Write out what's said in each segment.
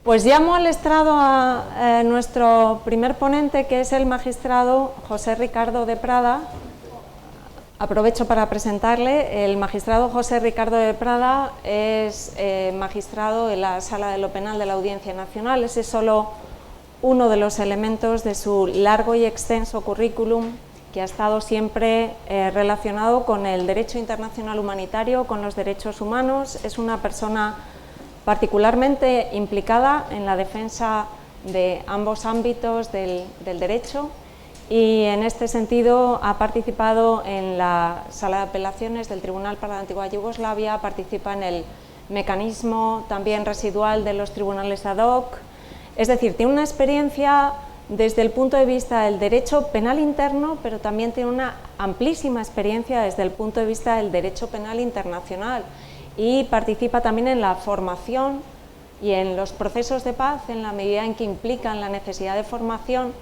Pues llamo al estrado a nuestro primer ponente, que es el magistrado José Ricardo de Prada. Aprovecho para presentarle. El magistrado José Ricardo de Prada es magistrado en la Sala de lo Penal de la Audiencia Nacional. Ese es solo uno de los elementos de su largo y extenso currículum, que ha estado siempre relacionado con el derecho internacional humanitario, con los derechos humanos. Es una persona particularmente implicada en la defensa de ambos ámbitos del derecho, y en este sentido ha participado en la Sala de Apelaciones del Tribunal para la Antigua Yugoslavia, participa en el mecanismo también residual de los tribunales ad hoc. Es decir, tiene una experiencia desde el punto de vista del derecho penal interno, pero también tiene una amplísima experiencia desde el punto de vista del derecho penal internacional, y participa también en la formación y en los procesos de paz en la medida en que implican la necesidad de formación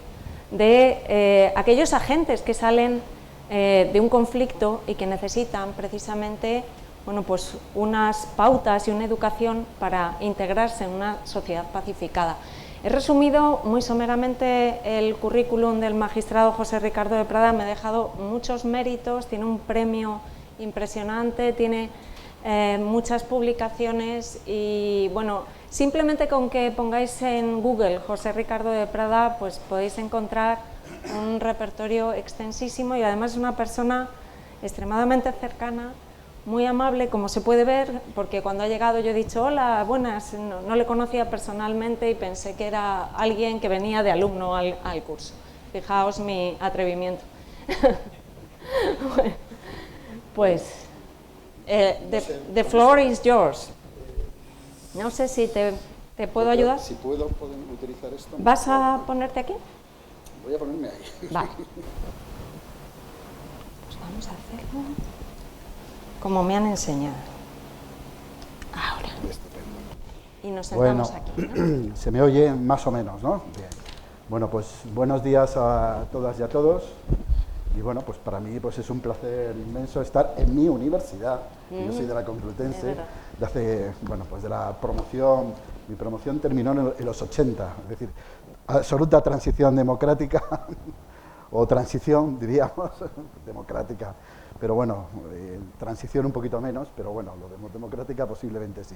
de aquellos agentes que salen de un conflicto y que necesitan precisamente, bueno, pues unas pautas y una educación para integrarse en una sociedad pacificada. He resumido muy someramente el currículum del magistrado José Ricardo de Prada. Me ha dejado muchos méritos, tiene un premio impresionante, tiene muchas publicaciones, y bueno, simplemente con que pongáis en Google José Ricardo de Prada, pues podéis encontrar un repertorio extensísimo, y además es una persona extremadamente cercana, muy amable, como se puede ver, porque cuando ha llegado yo he dicho hola, buenas, no le conocía personalmente y pensé que era alguien que venía de alumno al curso. Fijaos mi atrevimiento. Bueno, pues the floor is yours. No sé si te puedo ayudar. Si puedo utilizar esto. ¿Vas a ponerte aquí? Voy a ponerme ahí. Vale. Pues vamos a hacerlo como me han enseñado. Ahora. Estupendo. Y nos sentamos Bueno, aquí, ¿no? se me oye más o menos, ¿no? Bien. Bueno, pues buenos días a todas y a todos. Y bueno, pues para mí pues es un placer inmenso estar en mi universidad. Yo soy de la Complutense, de hace, bueno, pues de la promoción. Mi promoción terminó en los 80, es decir, absoluta transición democrática, o transición, diríamos, democrática. Pero bueno, transición un poquito menos, pero bueno, lo de democrática posiblemente sí.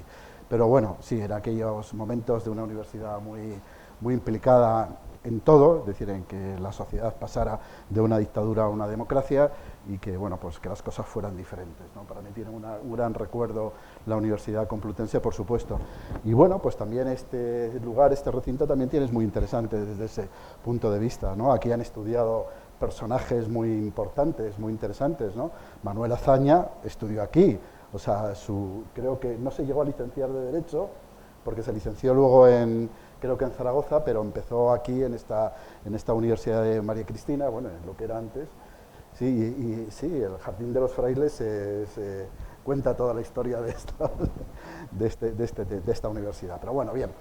Pero bueno, sí, en aquellos momentos de una universidad muy implicada en todo, es decir, en que la sociedad pasara de una dictadura a una democracia, y que, bueno, pues que las cosas fueran diferentes, ¿no? Para mí tiene un gran recuerdo la Universidad Complutense, por supuesto. Y bueno, pues también este lugar, este recinto también es muy interesante desde ese punto de vista, ¿no? Aquí han estudiado personajes muy importantes, muy interesantes, ¿no? Manuel Azaña estudió aquí, o sea, creo que no se llegó a licenciar de Derecho, porque se licenció luego creo que en Zaragoza, pero empezó aquí en esta Universidad de María Cristina, bueno, en lo que era antes. Sí, y sí, el Jardín de los Frailes se cuenta toda la historia de esta universidad. Pero bueno, bien,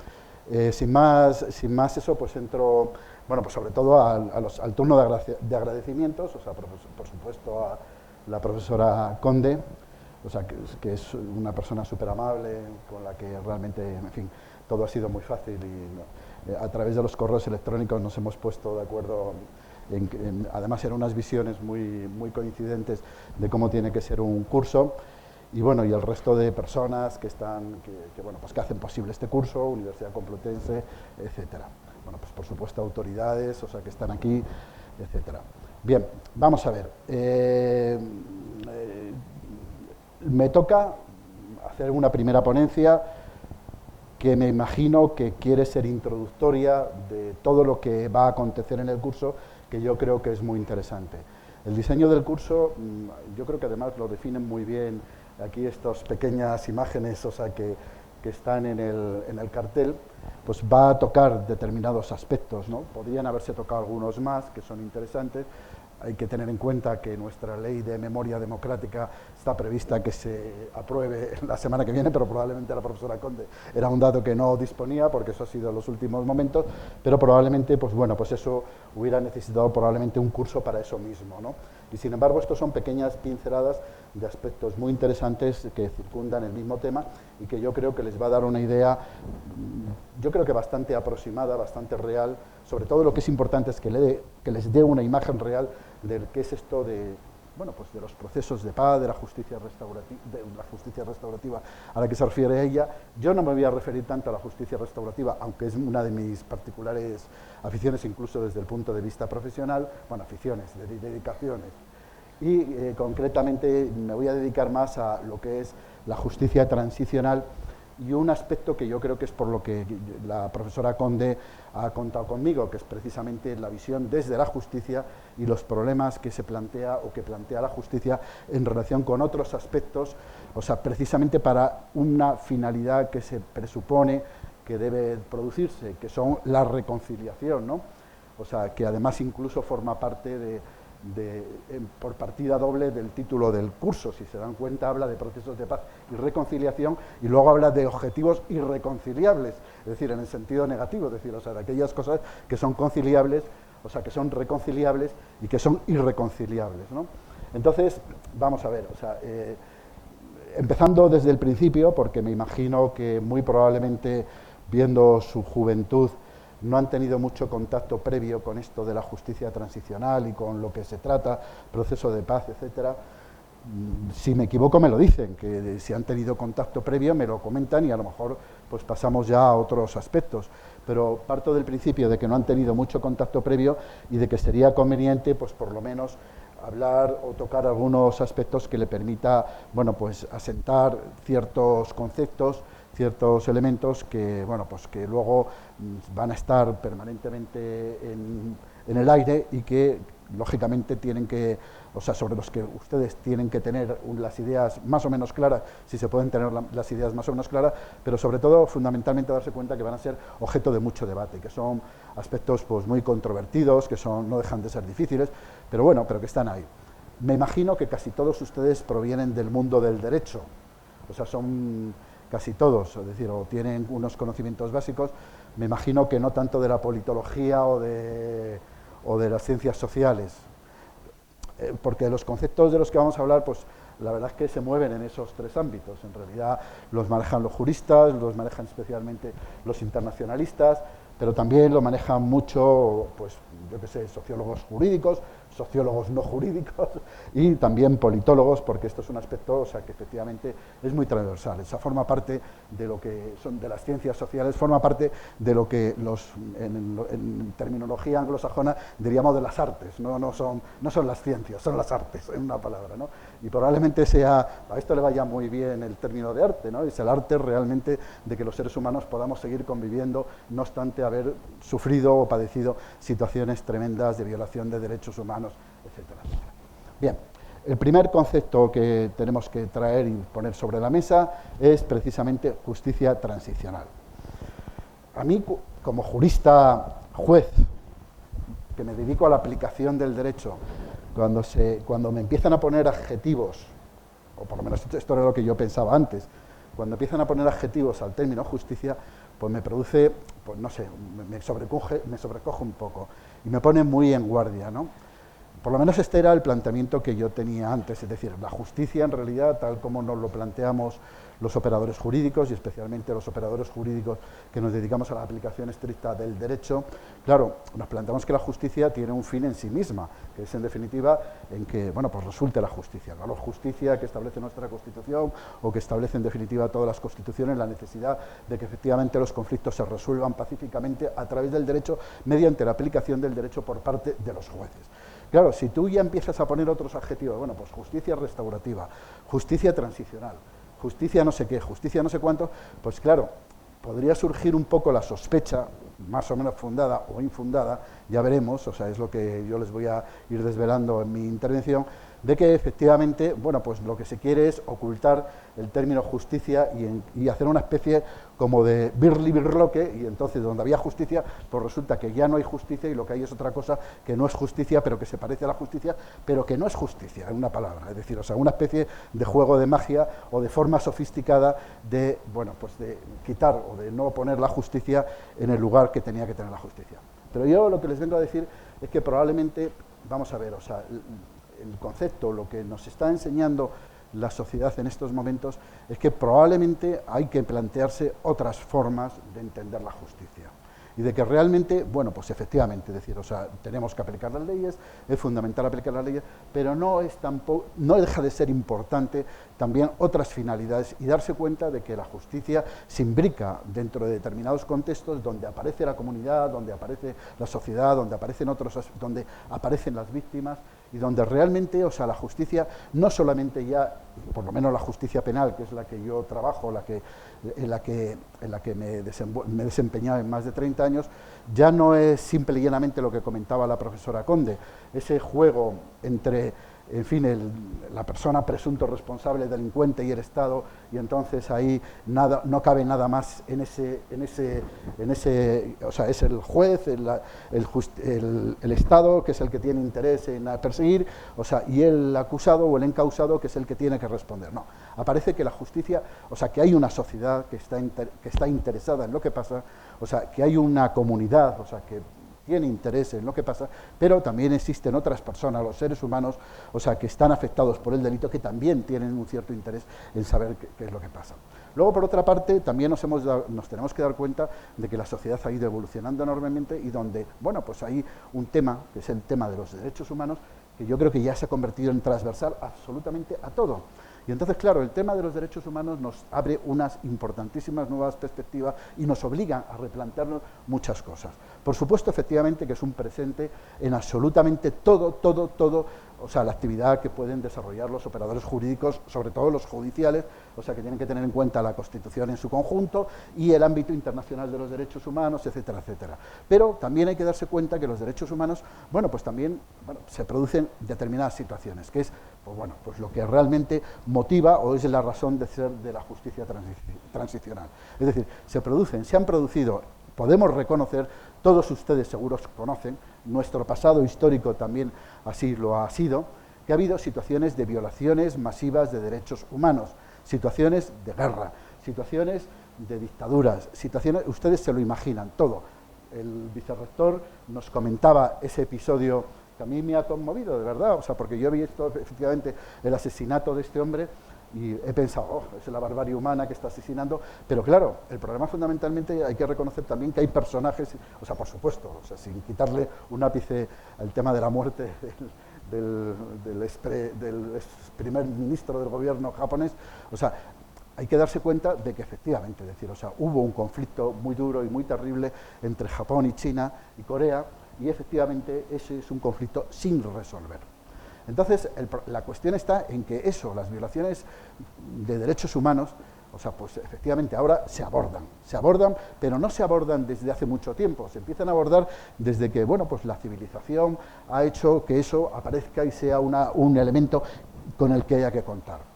sin más eso, pues entro, bueno, pues sobre todo al turno de agradecimientos, o sea, por supuesto a la profesora Conde, o sea, que es una persona súper amable, con la que realmente, en fin, todo ha sido muy fácil, y a través de los correos electrónicos nos hemos puesto de acuerdo además eran unas visiones muy coincidentes de cómo tiene que ser un curso. Y bueno, y el resto de personas que bueno, pues que hacen posible este curso, Universidad Complutense, etcétera. Bueno, pues por supuesto autoridades, o sea, que están aquí, etcétera. Bien, vamos a ver. Me toca hacer una primera ponencia que me imagino que quiere ser introductoria de todo lo que va a acontecer en el curso, que yo creo que es muy interesante. El diseño del curso, yo creo que además lo definen muy bien aquí estas pequeñas imágenes, o sea, que están en el cartel, pues va a tocar determinados aspectos, ¿no? Podrían haberse tocado algunos más que son interesantes. Hay que tener en cuenta que nuestra ley de memoria democrática está prevista que se apruebe la semana que viene, pero probablemente la profesora Conde era un dato que no disponía, porque eso ha sido en los últimos momentos, pero probablemente, pues bueno, pues eso hubiera necesitado probablemente un curso para eso mismo, ¿no? Y sin embargo, estos son pequeñas pinceladas de aspectos muy interesantes que circundan el mismo tema, y que yo creo que les va a dar una idea yo creo que bastante aproximada, bastante real. Sobre todo lo que es importante es que les dé una imagen real de qué es esto de, bueno, pues de los procesos de paz, de la justicia restaurativa a la que se refiere ella. Yo no me voy a referir tanto a la justicia restaurativa, aunque es una de mis particulares aficiones, incluso desde el punto de vista profesional, bueno, aficiones, dedicaciones. Y concretamente me voy a dedicar más a lo que es la justicia transicional y un aspecto que yo creo que es por lo que la profesora Conde ha contado conmigo, que es precisamente la visión desde la justicia y los problemas que se plantea o que plantea la justicia en relación con otros aspectos, o sea, precisamente para una finalidad que se presupone que debe producirse, que son la reconciliación, ¿no? O sea, que además incluso forma parte por partida doble del título del curso. Si se dan cuenta, habla de procesos de paz y reconciliación y luego habla de objetivos irreconciliables, es decir, en el sentido negativo, es decir, o sea, de aquellas cosas que son conciliables, o sea, que son reconciliables y que son irreconciliables, ¿no? Entonces, vamos a ver, o sea, empezando desde el principio, porque me imagino que muy probablemente, viendo su juventud, no han tenido mucho contacto previo con esto de la justicia transicional y con lo que se trata, proceso de paz, etcétera. Si me equivoco me lo dicen, que si han tenido contacto previo me lo comentan y a lo mejor pues pasamos ya a otros aspectos, pero parto del principio de que no han tenido mucho contacto previo y de que sería conveniente pues por lo menos hablar o tocar algunos aspectos que le permita, bueno, pues asentar ciertos conceptos, ciertos elementos que, bueno, pues que luego van a estar permanentemente en el aire y que lógicamente tienen que, o sea, sobre los que ustedes tienen que tener las ideas más o menos claras, si se pueden tener las ideas más o menos claras, pero sobre todo fundamentalmente darse cuenta que van a ser objeto de mucho debate, que son aspectos pues muy controvertidos, que no dejan de ser difíciles, pero bueno, pero que están ahí. Me imagino que casi todos ustedes provienen del mundo del derecho, o sea, son casi todos, es decir, o tienen unos conocimientos básicos, me imagino que no tanto de la politología o de las ciencias sociales, porque los conceptos de los que vamos a hablar, pues la verdad es que se mueven en esos tres ámbitos. En realidad los manejan los juristas, los manejan especialmente los internacionalistas, pero también lo manejan mucho, pues yo qué sé, sociólogos jurídicos, sociólogos no jurídicos y también politólogos, porque esto es un aspecto, o sea, que efectivamente es muy transversal. Esa forma parte de lo que son de las ciencias sociales, forma parte de lo que en terminología anglosajona diríamos de las artes, no son las ciencias, son las artes, en una palabra, ¿no? Y probablemente sea, a esto le vaya muy bien el término de arte, ¿no? Es el arte realmente de que los seres humanos podamos seguir conviviendo, no obstante haber sufrido o padecido situaciones tremendas de violación de derechos humanos, etcétera, etcétera. Bien, el primer concepto que tenemos que traer y poner sobre la mesa es precisamente justicia transicional. A mí, como jurista juez, que me dedico a la aplicación del derecho, cuando me empiezan a poner adjetivos, o por lo menos esto era lo que yo pensaba antes, cuando empiezan a poner adjetivos al término justicia, pues me produce, pues no sé, me sobrecoge un poco y me pone muy en guardia, ¿no? Por lo menos este era el planteamiento que yo tenía antes, es decir, la justicia en realidad, tal como nos lo planteamos los operadores jurídicos y especialmente los operadores jurídicos que nos dedicamos a la aplicación estricta del derecho, claro, nos planteamos que la justicia tiene un fin en sí misma, que es en definitiva en que, bueno, pues resulte la justicia, la justicia que establece nuestra Constitución o que establece en definitiva todas las constituciones, la necesidad de que efectivamente los conflictos se resuelvan pacíficamente a través del derecho mediante la aplicación del derecho por parte de los jueces. Claro, si tú ya empiezas a poner otros adjetivos, bueno, pues justicia restaurativa, justicia transicional, justicia no sé qué, justicia no sé cuánto, pues claro, podría surgir un poco la sospecha, más o menos fundada o infundada, ya veremos, o sea, es lo que yo les voy a ir desvelando en mi intervención, de que efectivamente, bueno, pues lo que se quiere es ocultar el término justicia y hacer una especie como de birli-birloque, y entonces donde había justicia, pues resulta que ya no hay justicia y lo que hay es otra cosa que no es justicia, pero que se parece a la justicia, pero que no es justicia, en una palabra, es decir, o sea, una especie de juego de magia o de forma sofisticada de, bueno, pues de quitar o de no poner la justicia en el lugar que tenía que tener la justicia. Pero yo lo que les vengo a decir es que probablemente, vamos a ver, o sea, el concepto, lo que nos está enseñando la sociedad en estos momentos es que probablemente hay que plantearse otras formas de entender la justicia. Y de que realmente, bueno, pues efectivamente, decir, o sea, tenemos que aplicar las leyes, es fundamental aplicar las leyes, pero no deja de ser importante también otras finalidades y darse cuenta de que la justicia se imbrica dentro de determinados contextos donde aparece la comunidad, donde aparece la sociedad, donde aparecen las víctimas y donde realmente, o sea, la justicia no solamente ya, por lo menos la justicia penal, que es la que yo trabajo, en la que me he desempeñado en más de 30 años, ya no es simple y llanamente lo que comentaba la profesora Conde, ese juego entre, en fin, la persona presunto responsable, delincuente y el Estado, y entonces ahí no cabe nada más en ese, o sea, es el juez, el Estado, que es el que tiene interés en perseguir, o sea, y el acusado o el encausado, que es el que tiene que responder. No, aparece que la justicia, o sea, que hay una sociedad que está interesada en lo que pasa, o sea, que hay una comunidad, o sea, que tiene interés en lo que pasa, pero también existen otras personas, los seres humanos, o sea, que están afectados por el delito, que también tienen un cierto interés en saber qué es lo que pasa. Luego, por otra parte, también nos tenemos que dar cuenta de que la sociedad ha ido evolucionando enormemente y donde, bueno, pues hay un tema, que es el tema de los derechos humanos, que yo creo que ya se ha convertido en transversal absolutamente a todo. Y entonces, claro, el tema de los derechos humanos nos abre unas importantísimas nuevas perspectivas y nos obliga a replantearnos muchas cosas. Por supuesto, efectivamente, que es un presente en absolutamente todo, o sea, la actividad que pueden desarrollar los operadores jurídicos, sobre todo los judiciales, o sea, que tienen que tener en cuenta la Constitución en su conjunto y el ámbito internacional de los derechos humanos, etcétera, etcétera. Pero también hay que darse cuenta que los derechos humanos, bueno, pues también se producen determinadas situaciones, que es, pues bueno, pues lo que realmente motiva o es la razón de ser de la justicia transicional. Es decir, se han producido, podemos reconocer, todos ustedes seguros conocen, nuestro pasado histórico también así lo ha sido, que ha habido situaciones de violaciones masivas de derechos humanos, situaciones de guerra, situaciones de dictaduras, situaciones, ustedes se lo imaginan, todo. El vicerrector nos comentaba ese episodio que a mí me ha conmovido, de verdad, o sea, porque yo he visto efectivamente el asesinato de este hombre y he pensado, oh, es la barbarie humana que está asesinando, pero claro, el problema fundamentalmente hay que reconocer también que hay personajes, o sea, por supuesto, o sea, sin quitarle un ápice al tema de la muerte del ex primer ministro del gobierno japonés, o sea, hay que darse cuenta de que efectivamente, es decir, o sea, hubo un conflicto muy duro y muy terrible entre Japón y China y Corea, y efectivamente ese es un conflicto sin resolver. Entonces, la cuestión está en que eso, las violaciones de derechos humanos, o sea, pues efectivamente ahora se abordan, pero no se abordan desde hace mucho tiempo, se empiezan a abordar desde que, bueno, pues la civilización ha hecho que eso aparezca y sea un elemento con el que haya que contar.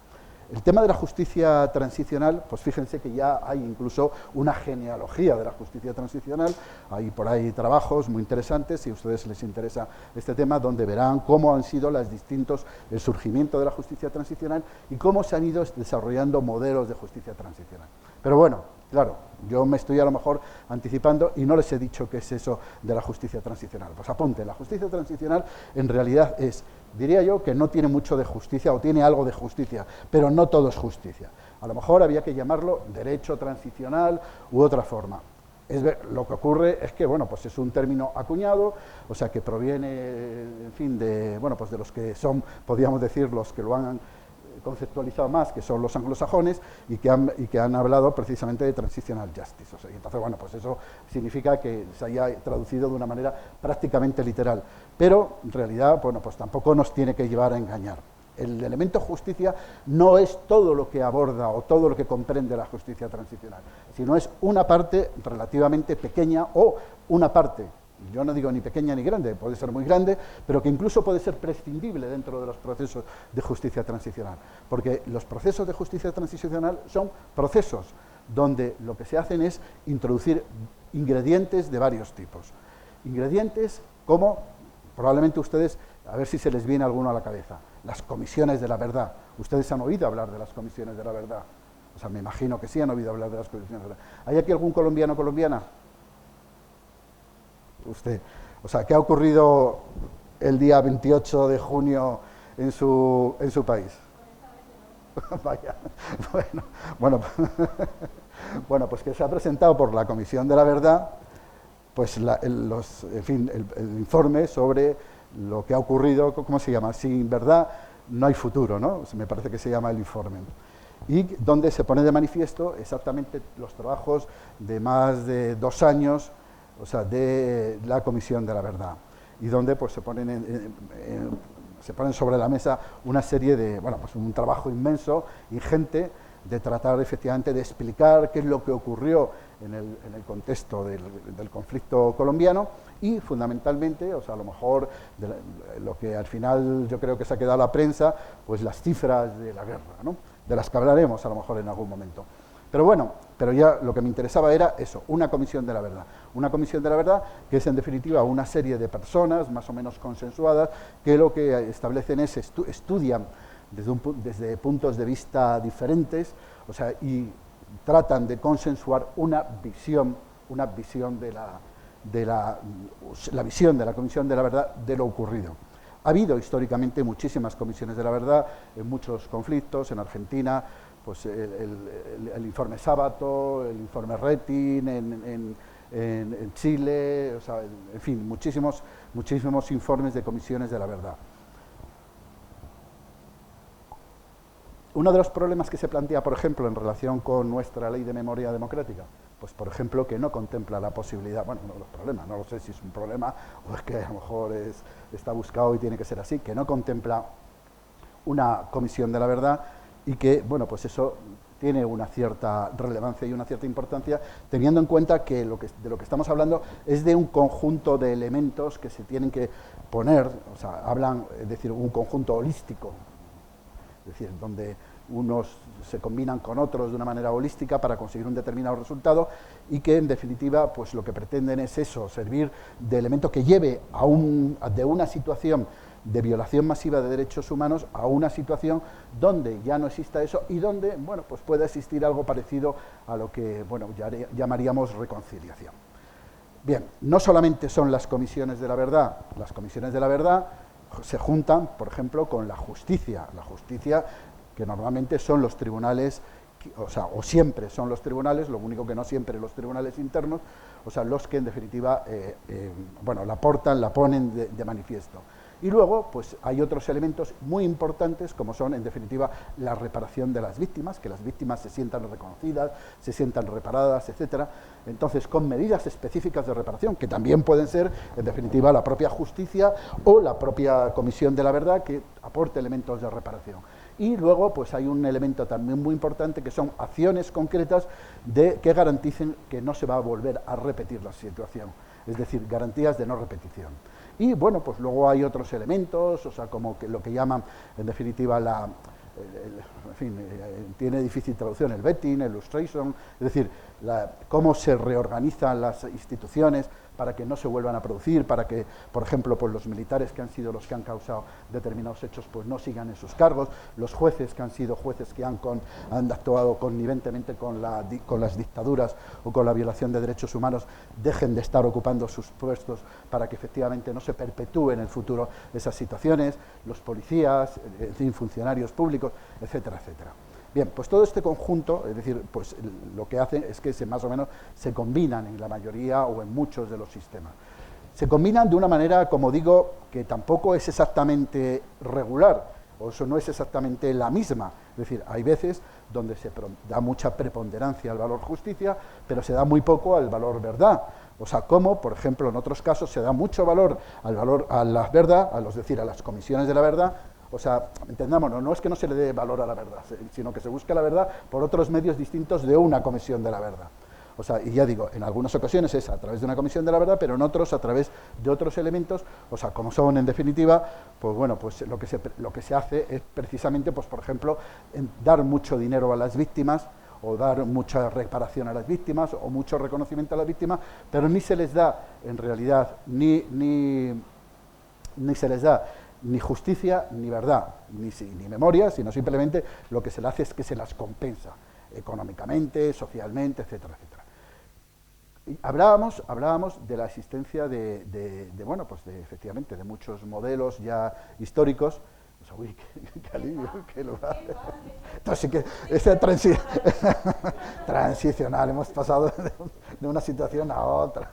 El tema de la justicia transicional, pues fíjense que ya hay incluso una genealogía de la justicia transicional, hay por ahí trabajos muy interesantes, si a ustedes les interesa este tema, donde verán cómo han sido el surgimiento de la justicia transicional y cómo se han ido desarrollando modelos de justicia transicional. Pero bueno, claro, yo me estoy a lo mejor anticipando y no les he dicho qué es eso de la justicia transicional. Pues apunten, la justicia transicional en realidad es, diría yo, que no tiene mucho de justicia o tiene algo de justicia, pero no todo es justicia. A lo mejor había que llamarlo derecho transicional u otra forma. Lo que ocurre es que, bueno, pues es un término acuñado, o sea, que proviene, en fin, de, bueno, pues de los que son, podríamos decir, los que lo han conceptualizado más, que son los anglosajones, y que han hablado precisamente de transitional justice. O sea, y entonces, bueno, pues eso significa que se haya traducido de una manera prácticamente literal. Pero, en realidad, bueno, pues tampoco nos tiene que llevar a engañar. El elemento justicia no es todo lo que aborda o todo lo que comprende la justicia transicional, sino es una parte relativamente pequeña o una parte, yo no digo ni pequeña ni grande, puede ser muy grande, pero que incluso puede ser prescindible dentro de los procesos de justicia transicional, porque los procesos de justicia transicional son procesos donde lo que se hacen es introducir ingredientes de varios tipos. Ingredientes como, probablemente ustedes, a ver si se les viene alguno a la cabeza, las comisiones de la verdad. Ustedes han oído hablar de las comisiones de la verdad. O sea, me imagino que sí han oído hablar de las comisiones de la verdad. ¿Hay aquí algún colombiano o colombiana? Usted. O sea, ¿qué ha ocurrido el día 28 de junio en su país? Vaya, bueno, bueno, pues que se ha presentado por la Comisión de la Verdad, pues en fin, el informe sobre lo que ha ocurrido, ¿cómo se llama? Sin verdad no hay futuro, ¿no? Me parece que se llama el informe. Y donde se pone de manifiesto exactamente los trabajos de más de 2 años, o sea, de la Comisión de la Verdad, y donde pues se ponen sobre la mesa una serie de, bueno, pues un trabajo inmenso, ingente, de tratar efectivamente de explicar qué es lo que ocurrió en el contexto del conflicto colombiano y fundamentalmente, o sea, a lo mejor lo que al final yo creo que se ha quedado la prensa, pues las cifras de la guerra, ¿no? De las que hablaremos a lo mejor en algún momento. Pero bueno, pero ya lo que me interesaba era eso, una comisión de la verdad. Una comisión de la verdad que es en definitiva una serie de personas más o menos consensuadas que lo que establecen es, estudian desde puntos de vista diferentes, o sea, y tratan de consensuar una visión de la visión de la Comisión de la Verdad de lo ocurrido. Ha habido históricamente muchísimas comisiones de la verdad en muchos conflictos, en Argentina, pues el informe Sábato, el informe Rettin, en Chile, o sea, en fin, muchísimos informes de comisiones de la verdad. Uno de los problemas que se plantea, por ejemplo, en relación con nuestra ley de memoria democrática, pues por ejemplo que no contempla la posibilidad, bueno, uno de los problemas, no lo sé si es un problema o es que a lo mejor está buscado y tiene que ser así, que no contempla una comisión de la verdad y que, bueno, pues eso tiene una cierta relevancia y una cierta importancia, teniendo en cuenta que de lo que estamos hablando es de un conjunto de elementos que se tienen que poner, o sea, es decir, un conjunto holístico, es decir, donde unos se combinan con otros de una manera holística para conseguir un determinado resultado y que en definitiva pues lo que pretenden es eso, servir de elemento que lleve de una situación de violación masiva de derechos humanos a una situación donde ya no exista eso y donde, bueno, pues pueda existir algo parecido a lo que, bueno, llamaríamos reconciliación. Bien, no solamente son las comisiones de la verdad se juntan, por ejemplo, con la justicia que normalmente son los tribunales, o siempre son los tribunales, lo único que no siempre los tribunales internos, o sea, los que en definitiva, bueno, la ponen de manifiesto. Y luego, pues hay otros elementos muy importantes, como son, en definitiva, la reparación de las víctimas, que las víctimas se sientan reconocidas, se sientan reparadas, etcétera. Entonces, con medidas específicas de reparación, que también pueden ser, en definitiva, la propia justicia o la propia Comisión de la Verdad, que aporte elementos de reparación. Y luego, pues hay un elemento también muy importante, que son acciones concretas que garanticen que no se va a volver a repetir la situación, es decir, garantías de no repetición. Y bueno, pues luego hay otros elementos, o sea, como lo que llaman, en definitiva, en fin, tiene difícil traducción, el vetting, el lustration, es decir, cómo se reorganizan las instituciones para que no se vuelvan a producir, para que, por ejemplo, pues los militares que han sido los que han causado determinados hechos, pues no sigan en sus cargos, los jueces que han sido jueces que han actuado conniventemente con las dictaduras o con la violación de derechos humanos, dejen de estar ocupando sus puestos para que efectivamente no se perpetúen en el futuro esas situaciones, los policías, en fin, funcionarios públicos, etcétera, etcétera. Bien, pues todo este conjunto, es decir, pues lo que hacen es que más o menos se combinan en la mayoría o en muchos de los sistemas. Se combinan de una manera, como digo, que tampoco es exactamente regular, o eso no es exactamente la misma. Es decir, hay veces donde se da mucha preponderancia al valor justicia, pero se da muy poco al valor verdad. O sea, como, por ejemplo, en otros casos se da mucho valor a la verdad, es decir, a las comisiones de la verdad. O sea, entendámonos, no es que no se le dé valor a la verdad, sino que se busca la verdad por otros medios distintos de una comisión de la verdad. O sea, y ya digo, en algunas ocasiones es a través de una comisión de la verdad, pero en otros a través de otros elementos, o sea, como son en definitiva, pues bueno, pues lo que se hace es precisamente, pues por ejemplo, dar mucho dinero a las víctimas, o dar mucha reparación a las víctimas, o mucho reconocimiento a las víctimas, pero ni se les da, en realidad, ni se les da ni justicia, ni verdad, ni memoria, sino simplemente lo que se le hace es que se las compensa económicamente, socialmente, etcétera, etcétera. Y hablábamos de la existencia bueno, pues efectivamente, de muchos modelos ya históricos, o O sea, uy, qué alivio, qué lugar. Entonces sí que ese transicional, hemos pasado de una situación a otra.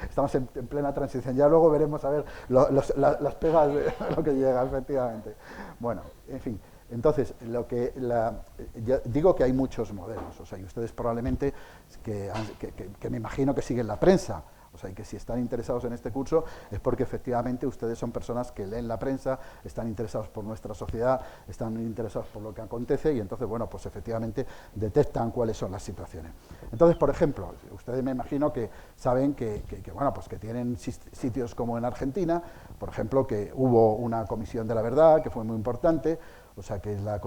Estamos en plena transición, ya luego veremos a ver las pegas de lo que llega, efectivamente. Bueno, en fin, entonces, ya digo que hay muchos modelos, o sea, y ustedes probablemente, que me imagino que siguen la prensa, o sea, y que si están interesados en este curso es porque efectivamente ustedes son personas que leen la prensa, están interesados por nuestra sociedad, están interesados por lo que acontece y entonces, bueno, pues efectivamente detectan cuáles son las situaciones. Entonces, por ejemplo, ustedes me imagino que saben bueno, pues que tienen sitios como en Argentina, por ejemplo, que hubo una comisión de la verdad, que fue muy importante, o sea, que es la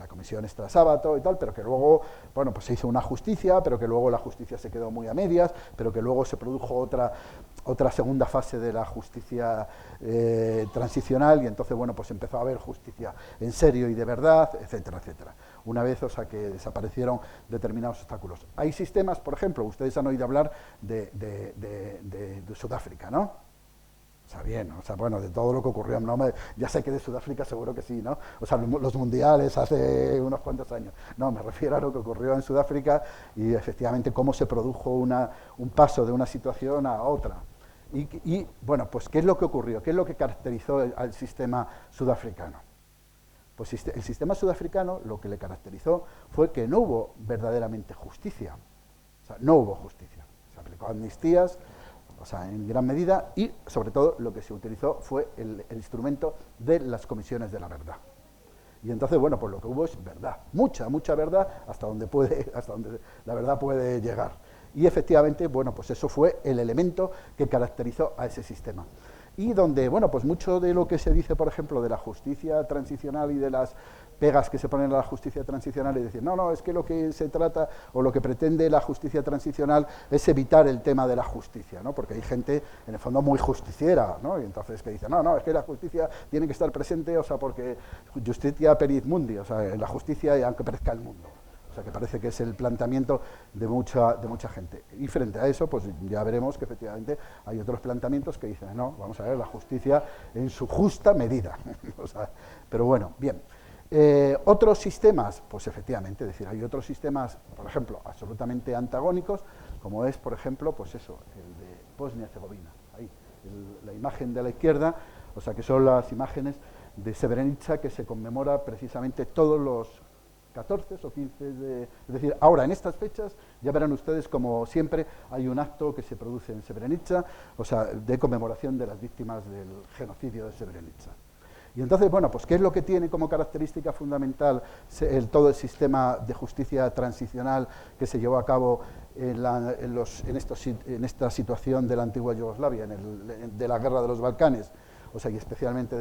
comisión extrasábato y tal, pero que luego, bueno, pues se hizo una justicia, pero que luego la justicia se quedó muy a medias, pero que luego se produjo otra segunda fase de la justicia transicional y entonces, bueno, pues empezó a haber justicia en serio y de verdad, etcétera, etcétera. Una vez, o sea, que desaparecieron determinados obstáculos. Hay sistemas, por ejemplo, ustedes han oído hablar de Sudáfrica, ¿no? O sea, bien, o sea, bueno, de todo lo que ocurrió, no ya sé que de Sudáfrica seguro que sí, ¿no? O sea, los mundiales hace unos cuantos años. No, me refiero a lo que ocurrió en Sudáfrica y efectivamente cómo se produjo un paso de una situación a otra. Y bueno, pues ¿qué es lo que ocurrió? ¿Qué es lo que caracterizó al sistema sudafricano? Pues el sistema sudafricano lo que le caracterizó fue que no hubo verdaderamente justicia. O sea, no hubo justicia. Se aplicó amnistías, o sea, en gran medida, y sobre todo lo que se utilizó fue el instrumento de las comisiones de la verdad. Y entonces, bueno, pues lo que hubo es verdad, mucha verdad, hasta donde la verdad puede llegar. Y efectivamente, bueno, pues eso fue el elemento que caracterizó a ese sistema. Y donde, bueno, pues mucho de lo que se dice, por ejemplo, de la justicia transicional y de las pegas que se ponen a la justicia transicional y decir, no, es que lo que se trata o lo que pretende la justicia transicional es evitar el tema de la justicia, ¿no? Porque hay gente, en el fondo, muy justiciera, ¿no? Y entonces que dice, no, es que la justicia tiene que estar presente, o sea, porque justitia perit mundi, o sea, la justicia y aunque perezca el mundo. O sea, que parece que es el planteamiento de mucha gente. Y frente a eso, pues ya veremos que efectivamente hay otros planteamientos que dicen, no, vamos a ver, la justicia en su justa medida. O sea, pero bueno, bien. Otros sistemas, pues efectivamente, es decir, hay otros sistemas, por ejemplo, absolutamente antagónicos, como es, por ejemplo, pues eso, el de Bosnia-Herzegovina. Ahí, la imagen de la izquierda, o sea, que son las imágenes de Srebrenica que se conmemora precisamente todos los 14 o 15 es decir, ahora en estas fechas ya verán ustedes como siempre hay un acto que se produce en Srebrenica, o sea, de conmemoración de las víctimas del genocidio de Srebrenica. Y entonces, bueno, pues ¿qué es lo que tiene como característica fundamental todo el sistema de justicia transicional que se llevó a cabo en esta situación de la antigua Yugoslavia, de la guerra de los Balcanes, o sea, y especialmente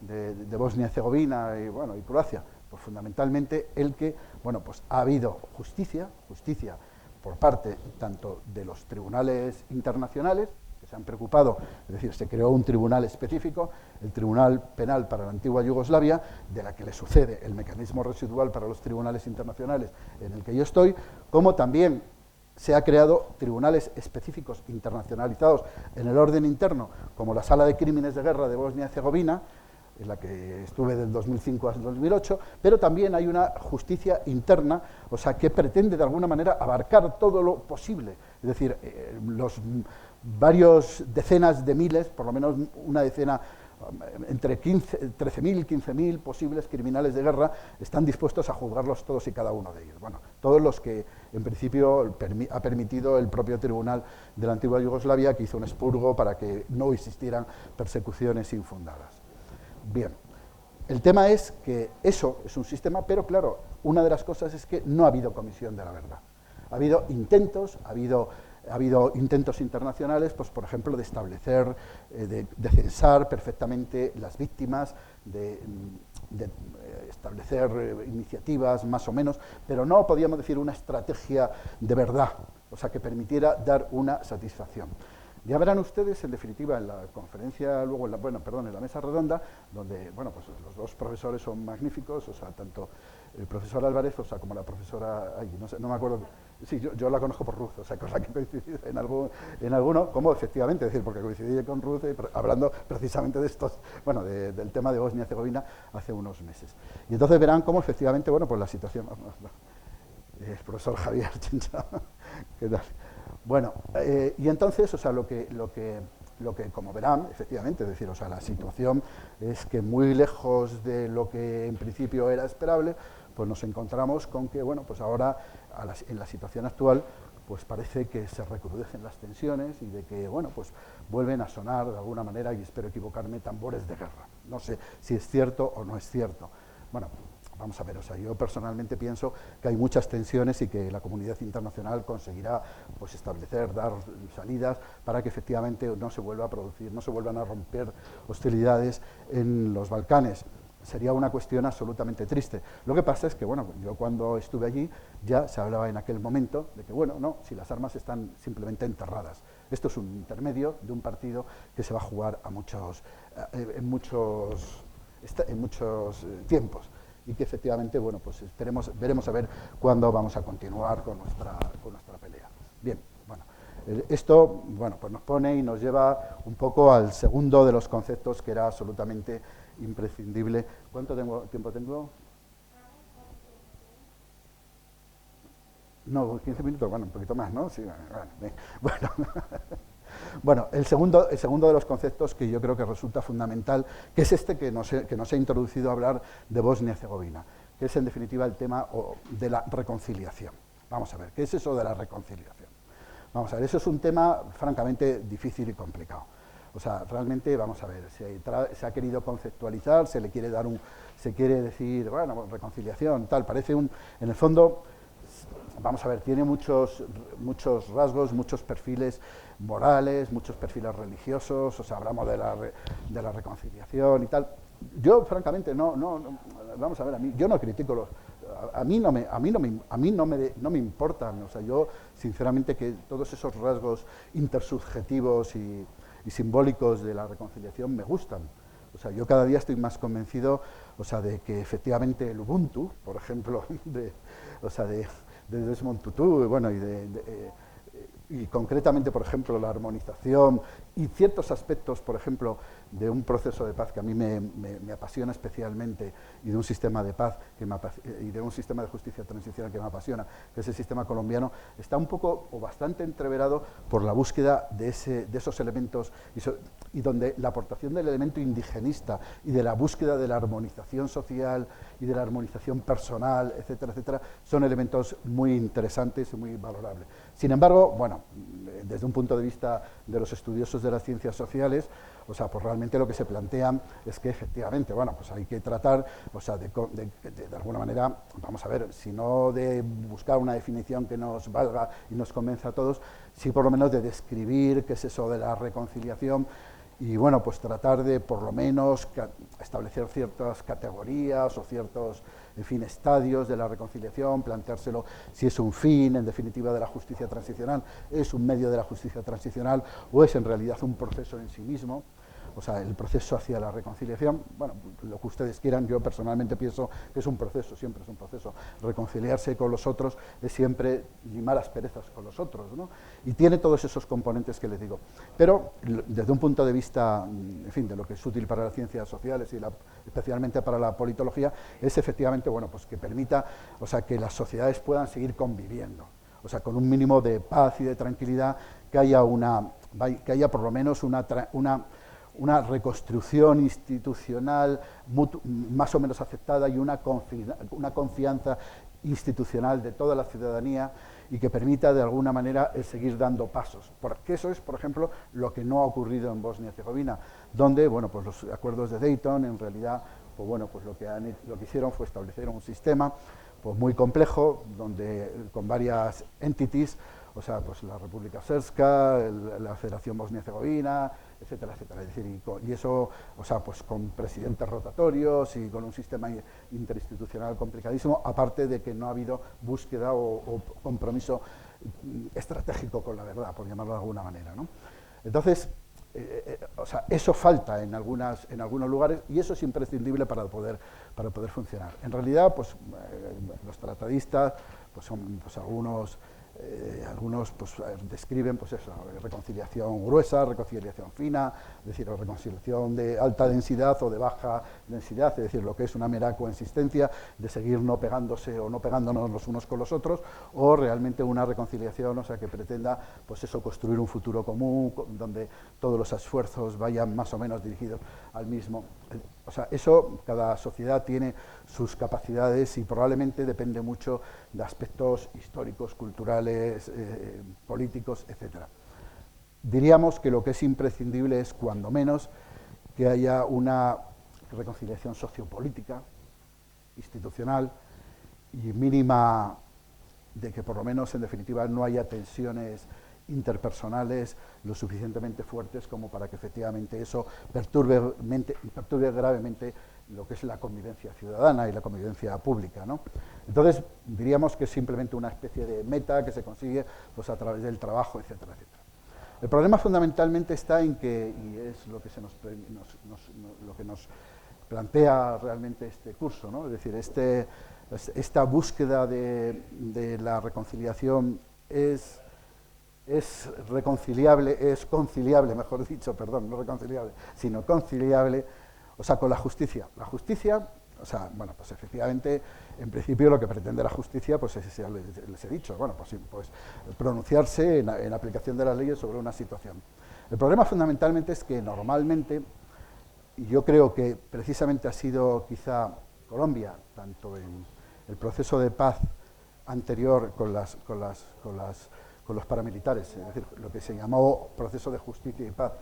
de Bosnia-Herzegovina y, bueno, y Croacia? Pues fundamentalmente el que, bueno, pues ha habido justicia por parte tanto de los tribunales internacionales, que se han preocupado, es decir, se creó un tribunal específico, el Tribunal Penal para la antigua Yugoslavia, de la que le sucede el mecanismo residual para los tribunales internacionales en el que yo estoy, como también se ha creado tribunales específicos internacionalizados en el orden interno, como la Sala de Crímenes de Guerra de Bosnia-Herzegovina, en la que estuve del 2005 al 2008, pero también hay una justicia interna, o sea, que pretende de alguna manera abarcar todo lo posible, es decir, los varios decenas de miles, por lo menos una decena, entre 13.000 y 15.000 posibles criminales de guerra están dispuestos a juzgarlos todos y cada uno de ellos. Bueno, todos los que en principio ha permitido el propio tribunal de la antigua Yugoslavia, que hizo un expurgo para que no existieran persecuciones infundadas. Bien, el tema es que eso es un sistema, pero claro, una de las cosas es que no ha habido comisión de la verdad. Ha habido intentos, ha habido intentos internacionales, pues por ejemplo, de establecer, de censar perfectamente las víctimas, de establecer iniciativas más o menos, pero no podíamos decir una estrategia de verdad, o sea, que permitiera dar una satisfacción. Ya verán ustedes, en definitiva, en la conferencia, luego en la mesa redonda, donde, bueno, pues los dos profesores son magníficos, o sea, tanto el profesor Álvarez, o sea, como la profesora, no sé, no me acuerdo, sí, yo la conozco por Ruth, o sea, con la que coincidí en alguno, como efectivamente, es decir, porque coincidí con Ruth hablando precisamente de estos, bueno, del tema de Bosnia-Herzegovina hace unos meses. Y entonces verán cómo efectivamente, bueno, pues la situación, el profesor Javier Chincha, ¿qué tal? Bueno, y entonces, o sea, lo que como verán, efectivamente, es decir, o sea, la situación es que muy lejos de lo que en principio era esperable, pues nos encontramos con que, bueno, pues ahora, en la situación actual, pues parece que se recrudecen las tensiones y de que, bueno, pues vuelven a sonar de alguna manera, y espero equivocarme, tambores de guerra. No sé si es cierto o no es cierto. Bueno, vamos a ver, o sea, yo personalmente pienso que hay muchas tensiones y que la comunidad internacional conseguirá, pues, establecer, dar salidas para que efectivamente no se vuelva a producir, no se vuelvan a romper hostilidades en los Balcanes. Sería una cuestión absolutamente triste. Lo que pasa es que, bueno, yo cuando estuve allí ya se hablaba en aquel momento de que, bueno, no, si las armas están simplemente enterradas. Esto es un intermedio de un partido que se va a jugar en muchos tiempos, y que efectivamente, bueno, pues veremos a ver cuándo vamos a continuar con nuestra pelea. Bien, bueno, esto, bueno, pues nos pone y nos lleva un poco al segundo de los conceptos que era absolutamente imprescindible. ¿Cuánto tiempo tengo? No, 15 minutos, bueno, un poquito más, ¿no? Sí, bueno. Bueno, el segundo de los conceptos que yo creo que resulta fundamental, que es este que nos ha introducido a hablar de Bosnia-Herzegovina, que es en definitiva el tema de la reconciliación. Vamos a ver, ¿qué es eso de la reconciliación? Vamos a ver, eso es un tema francamente difícil y complicado. O sea, realmente, vamos a ver, se ha querido conceptualizar, se quiere decir, bueno, reconciliación, tal, parece en el fondo, vamos a ver, tiene muchos rasgos, muchos perfiles morales, muchos perfiles religiosos, o sea, hablamos de la reconciliación y tal. Yo, francamente, no, vamos a ver, yo no critico a mí no me importan, o sea, yo, sinceramente, que todos esos rasgos intersubjetivos y simbólicos de la reconciliación me gustan. O sea, yo cada día estoy más convencido, o sea, de que efectivamente el Ubuntu, por ejemplo, de Desmond Tutu, bueno, y concretamente, por ejemplo, la armonización y ciertos aspectos, por ejemplo, de un proceso de paz que a mí me apasiona especialmente, y de un sistema de paz y de un sistema de justicia transicional que me apasiona, que es el sistema colombiano, está un poco o bastante entreverado por la búsqueda de esos elementos y donde la aportación del elemento indigenista y de la búsqueda de la armonización social y de la armonización personal, etcétera, etcétera, son elementos muy interesantes y muy valorables. Sin embargo, bueno, desde un punto de vista de los estudiosos de las ciencias sociales, o sea, pues realmente lo que se plantea es que efectivamente, bueno, pues hay que tratar, o sea, de alguna manera, vamos a ver, si no de buscar una definición que nos valga y nos convenza a todos, sí por lo menos de describir qué es eso de la reconciliación, y bueno, pues tratar de por lo menos establecer ciertas categorías o ciertos, en fin, estadios de la reconciliación, planteárselo si es un fin, en definitiva, de la justicia transicional, es un medio de la justicia transicional o es en realidad un proceso en sí mismo. O sea, el proceso hacia la reconciliación, bueno, lo que ustedes quieran, yo personalmente pienso que es un proceso, siempre es un proceso. Reconciliarse con los otros es siempre limar asperezas con los otros, ¿no? Y tiene todos esos componentes que les digo. Pero desde un punto de vista, en fin, de lo que es útil para las ciencias sociales y especialmente para la politología, es efectivamente, bueno, pues que permita, o sea, que las sociedades puedan seguir conviviendo. O sea, con un mínimo de paz y de tranquilidad, que haya por lo menos una reconstrucción institucional más o menos aceptada y una confianza institucional de toda la ciudadanía, y que permita de alguna manera el seguir dando pasos. Porque eso es, por ejemplo, lo que no ha ocurrido en Bosnia-Herzegovina, donde, bueno, pues los acuerdos de Dayton, en realidad, pues bueno, pues lo que hicieron fue establecer un sistema pues muy complejo, donde con varias entities, o sea, pues la República Srpska, la Federación Bosnia-Herzegovina, etcétera, etcétera. Es decir, y eso, o sea, pues con presidentes rotatorios y con un sistema interinstitucional complicadísimo, aparte de que no ha habido búsqueda o compromiso estratégico con la verdad, por llamarlo de alguna manera, ¿no? Entonces, o sea, eso falta en algunos lugares y eso es imprescindible para poder funcionar. En realidad, pues los tratadistas, pues son pues, algunos pues, describen pues eso, reconciliación gruesa, reconciliación fina, es decir, reconciliación de alta densidad o de baja densidad, es decir, lo que es una mera coexistencia de seguir no pegándose o no pegándonos los unos con los otros, o realmente una reconciliación, o sea, que pretenda pues eso, construir un futuro común donde todos los esfuerzos vayan más o menos dirigidos al mismo. O sea, eso, cada sociedad tiene sus capacidades y probablemente depende mucho de aspectos históricos, culturales, políticos, etc. Diríamos que lo que es imprescindible es, cuando menos, que haya una reconciliación sociopolítica, institucional y mínima, de que por lo menos, en definitiva, no haya tensiones interpersonales lo suficientemente fuertes como para que efectivamente eso perturbe gravemente lo que es la convivencia ciudadana y la convivencia pública, ¿no? Entonces, diríamos que es simplemente una especie de meta que se consigue pues, a través del trabajo, etcétera, etcétera. El problema fundamentalmente está en que, y es lo que, lo que nos plantea realmente este curso, ¿no? Es decir, esta búsqueda de la reconciliación es conciliable, mejor dicho, perdón, no reconciliable, sino conciliable, o sea, con la justicia. La justicia, o sea, bueno, pues efectivamente, en principio lo que pretende la justicia, pues ya les he dicho, bueno, pues pronunciarse en aplicación de las leyes sobre una situación. El problema fundamentalmente es que normalmente, y yo creo que precisamente ha sido quizá Colombia, tanto en el proceso de paz anterior con los paramilitares, es decir, lo que se llamó proceso de justicia y paz,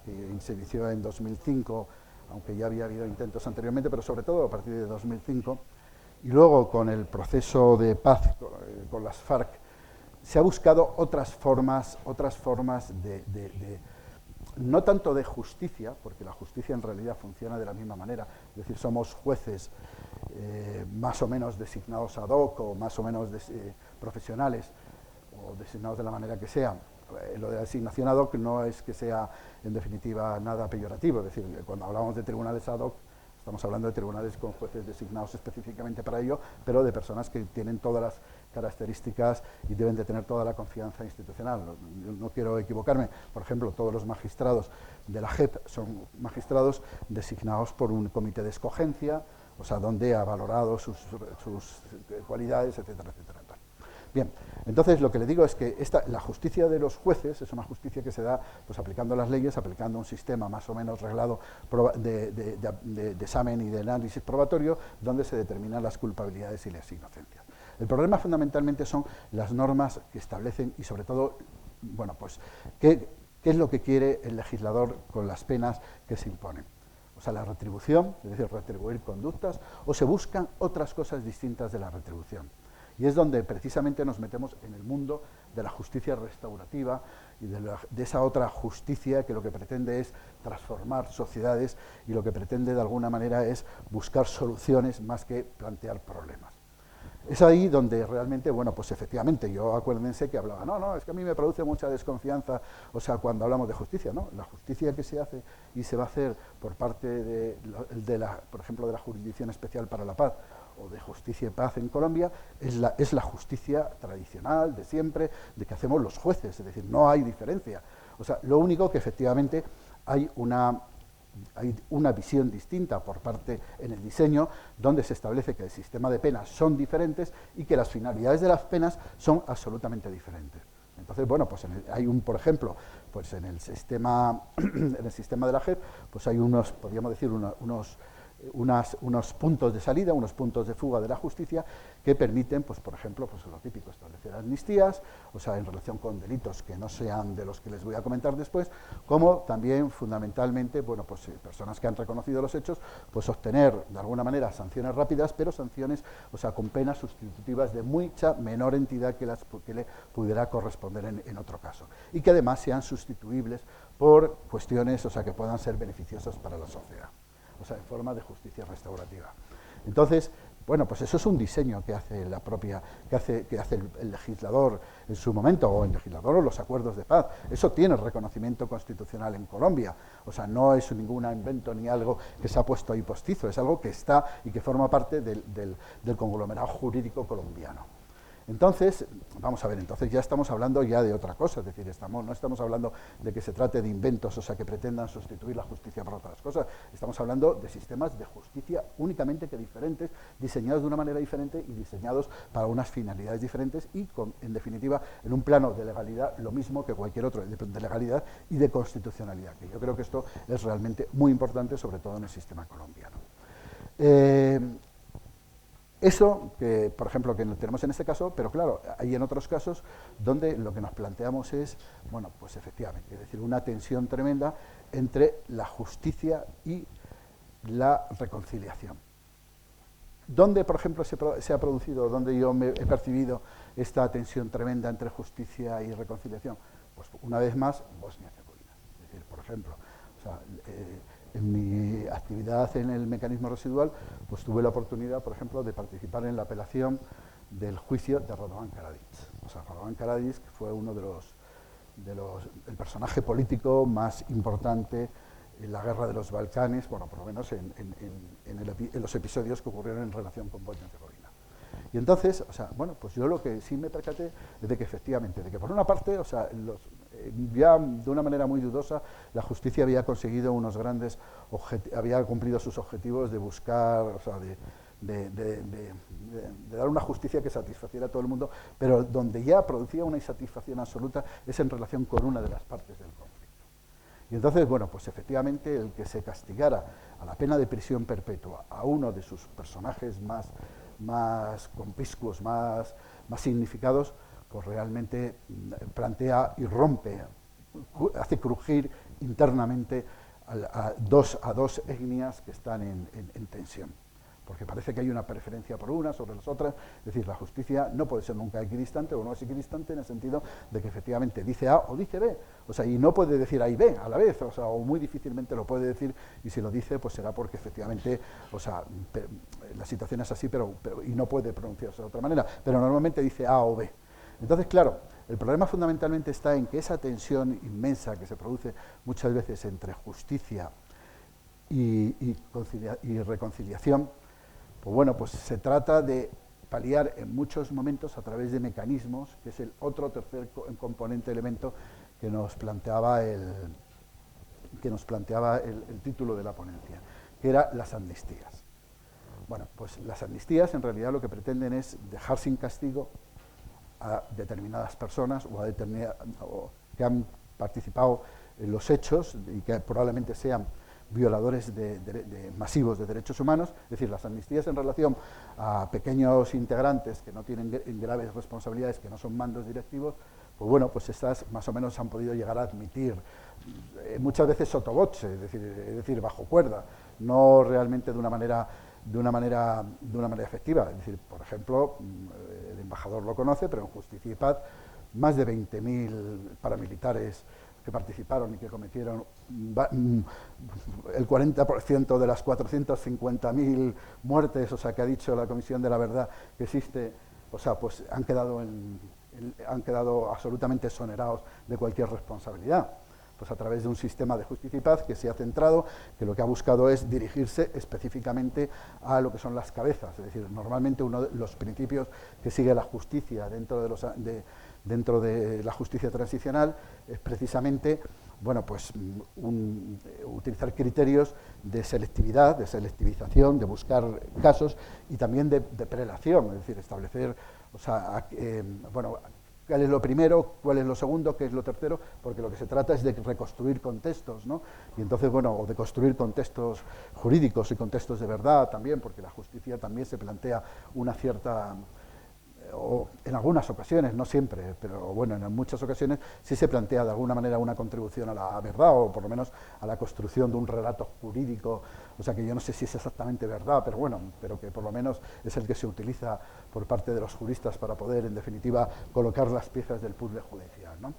que se inició en 2005, aunque ya había habido intentos anteriormente, pero sobre todo a partir de 2005, y luego con el proceso de paz con las FARC, se ha buscado otras formas no tanto de justicia, porque la justicia en realidad funciona de la misma manera, es decir, somos jueces más o menos designados ad hoc o más o menos profesionales, o designados de la manera que sea. Lo de designación ad hoc no es que sea, en definitiva, nada peyorativo, es decir, cuando hablamos de tribunales ad hoc, estamos hablando de tribunales con jueces designados específicamente para ello, pero de personas que tienen todas las características y deben de tener toda la confianza institucional. No quiero equivocarme, por ejemplo, todos los magistrados de la JEP son magistrados designados por un comité de escogencia, o sea, donde ha valorado sus cualidades, etcétera, etcétera. Bien, entonces lo que le digo es que la justicia de los jueces es una justicia que se da pues, aplicando las leyes, aplicando un sistema más o menos reglado de examen y de análisis probatorio, donde se determinan las culpabilidades y las inocencias. El problema fundamentalmente son las normas que establecen y sobre todo, bueno, pues, qué es lo que quiere el legislador con las penas que se imponen. O sea, la retribución, es decir, retribuir conductas, o se buscan otras cosas distintas de la retribución. Y es donde precisamente nos metemos en el mundo de la justicia restaurativa y de esa otra justicia que lo que pretende es transformar sociedades y lo que pretende de alguna manera es buscar soluciones más que plantear problemas. Es ahí donde realmente, bueno, pues efectivamente, yo acuérdense que hablaba, no, es que a mí me produce mucha desconfianza, o sea, cuando hablamos de justicia, ¿no? La justicia que se hace y se va a hacer por parte por ejemplo, de la Jurisdicción Especial para la Paz, o de Justicia y Paz en Colombia, es la justicia tradicional, de siempre, de que hacemos los jueces, es decir, no hay diferencia. O sea, lo único que efectivamente hay una visión distinta por parte en el diseño, donde se establece que el sistema de penas son diferentes y que las finalidades de las penas son absolutamente diferentes. Entonces, bueno, pues por ejemplo, pues en el sistema de la JEP, pues hay podríamos decir, unos puntos de salida, unos puntos de fuga de la justicia que permiten, pues por ejemplo, pues lo típico, establecer amnistías, o sea, en relación con delitos que no sean de los que les voy a comentar después, como también fundamentalmente, bueno, pues personas que han reconocido los hechos, pues obtener de alguna manera sanciones rápidas, pero sanciones, o sea, con penas sustitutivas de mucha menor entidad que le pudiera corresponder en otro caso, y que además sean sustituibles por cuestiones, o sea, que puedan ser beneficiosas para la sociedad. O sea, en forma de justicia restaurativa. Entonces, Bueno, pues eso es un diseño que hace el legislador en su momento, o el legislador o los acuerdos de paz. Eso tiene reconocimiento constitucional en Colombia. O sea, no es ningún invento ni algo que se ha puesto ahí postizo, es algo que está y que forma parte del conglomerado jurídico colombiano. Entonces, vamos a ver, entonces ya estamos hablando ya de otra cosa, es decir, no estamos hablando de que se trate de inventos, o sea, que pretendan sustituir la justicia por otras cosas, estamos hablando de sistemas de justicia únicamente que diferentes, diseñados de una manera diferente y diseñados para unas finalidades diferentes y, en definitiva, en un plano de legalidad, lo mismo que cualquier otro, de legalidad y de constitucionalidad, que yo creo que esto es realmente muy importante, sobre todo en el sistema colombiano. Eso, que, por ejemplo, que tenemos en este caso, pero claro, hay en otros casos donde lo que nos planteamos es, bueno, pues efectivamente, es decir, una tensión tremenda entre la justicia y la reconciliación. ¿Dónde, por ejemplo, se ha producido, dónde yo he percibido esta tensión tremenda entre justicia y reconciliación? Pues una vez más, Bosnia-Herzegovina. Es decir, por ejemplo, o sea, en mi actividad en el mecanismo residual, pues tuve la oportunidad, por ejemplo, de participar en la apelación del juicio de Radovan Karadzic. O sea, Radovan Karadzic fue uno el personaje político más importante en la guerra de los Balcanes, bueno, por lo menos en los episodios que ocurrieron en relación con Bosnia-Herzegovina. Y entonces, o sea, bueno, pues yo lo que sí me percaté es de que efectivamente, de que por una parte, o sea, ya de una manera muy dudosa, la justicia había conseguido unos grandes había cumplido sus objetivos de buscar, o sea, de dar una justicia que satisfaciera a todo el mundo, pero donde ya producía una insatisfacción absoluta es en relación con una de las partes del conflicto. Y entonces, bueno, pues efectivamente el que se castigara a la pena de prisión perpetua a uno de sus personajes más conspicuos, más significados, pues realmente plantea y rompe, hace crujir internamente a dos etnias que están en tensión, porque parece que hay una preferencia por una sobre las otras, es decir, la justicia no puede ser nunca equidistante o no es equidistante en el sentido de que efectivamente dice A o dice B, o sea, y no puede decir A y B a la vez, o sea, o muy difícilmente lo puede decir, y si lo dice, pues será porque efectivamente, o sea, la situación es así, y no puede pronunciarse de otra manera, pero normalmente dice A o B. Entonces, claro, el problema fundamentalmente está en que esa tensión inmensa que se produce muchas veces entre justicia y reconciliación, pues bueno, pues se trata de paliar en muchos momentos a través de mecanismos, que es el otro tercer componente, elemento que nos planteaba el título de la ponencia, que era las amnistías. Bueno, pues las amnistías en realidad lo que pretenden es dejar sin castigo a determinadas personas o que han participado en los hechos y que probablemente sean violadores masivos de derechos humanos, es decir, las amnistías en relación a pequeños integrantes que no tienen graves responsabilidades, que no son mandos directivos, pues bueno, pues estas más o menos han podido llegar a admitir, muchas veces sotto voce, es decir, bajo cuerda, no realmente de una manera efectiva. Es decir, por ejemplo, el embajador lo conoce, pero en Justicia y Paz, más de 20.000 paramilitares que participaron y que cometieron el 40% de las 450.000 muertes, o sea, que ha dicho la Comisión de la Verdad que existe, o sea, pues han quedado absolutamente exonerados de cualquier responsabilidad. Pues a través de un sistema de justicia y paz que se ha centrado, que lo que ha buscado es dirigirse específicamente a lo que son las cabezas, es decir, normalmente uno de los principios que sigue la justicia dentro de la justicia transicional es precisamente, bueno, pues utilizar criterios de selectividad, de selectivización, de buscar casos y también de prelación, es decir, establecer, o sea, bueno, cuál es lo primero, cuál es lo segundo, qué es lo tercero, porque lo que se trata es de reconstruir contextos, ¿no? Y entonces, bueno, o de construir contextos jurídicos y contextos de verdad también, porque la justicia también se plantea una cierta, o en algunas ocasiones, no siempre, pero bueno, en muchas ocasiones sí se plantea de alguna manera una contribución a la verdad, o por lo menos a la construcción de un relato jurídico, o sea que yo no sé si es exactamente verdad, pero bueno, pero que por lo menos es el que se utiliza por parte de los juristas para poder, en definitiva, colocar las piezas del puzzle judicial, ¿no?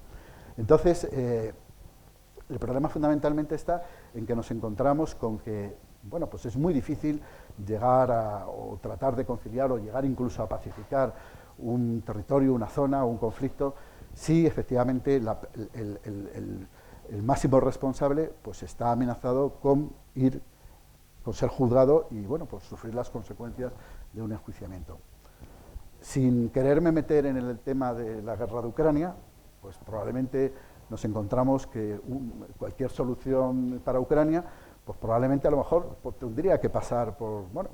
Entonces, el problema fundamentalmente está en que nos encontramos con que bueno, pues es muy difícil llegar o tratar de conciliar o llegar incluso a pacificar un territorio, una zona o un conflicto si efectivamente el máximo responsable pues está amenazado con ser juzgado y bueno, pues sufrir las consecuencias de un enjuiciamiento. Sin quererme meter en el tema de la guerra de Ucrania, pues probablemente nos encontramos que cualquier solución para Ucrania, pues probablemente a lo mejor tendría que pasar por, bueno,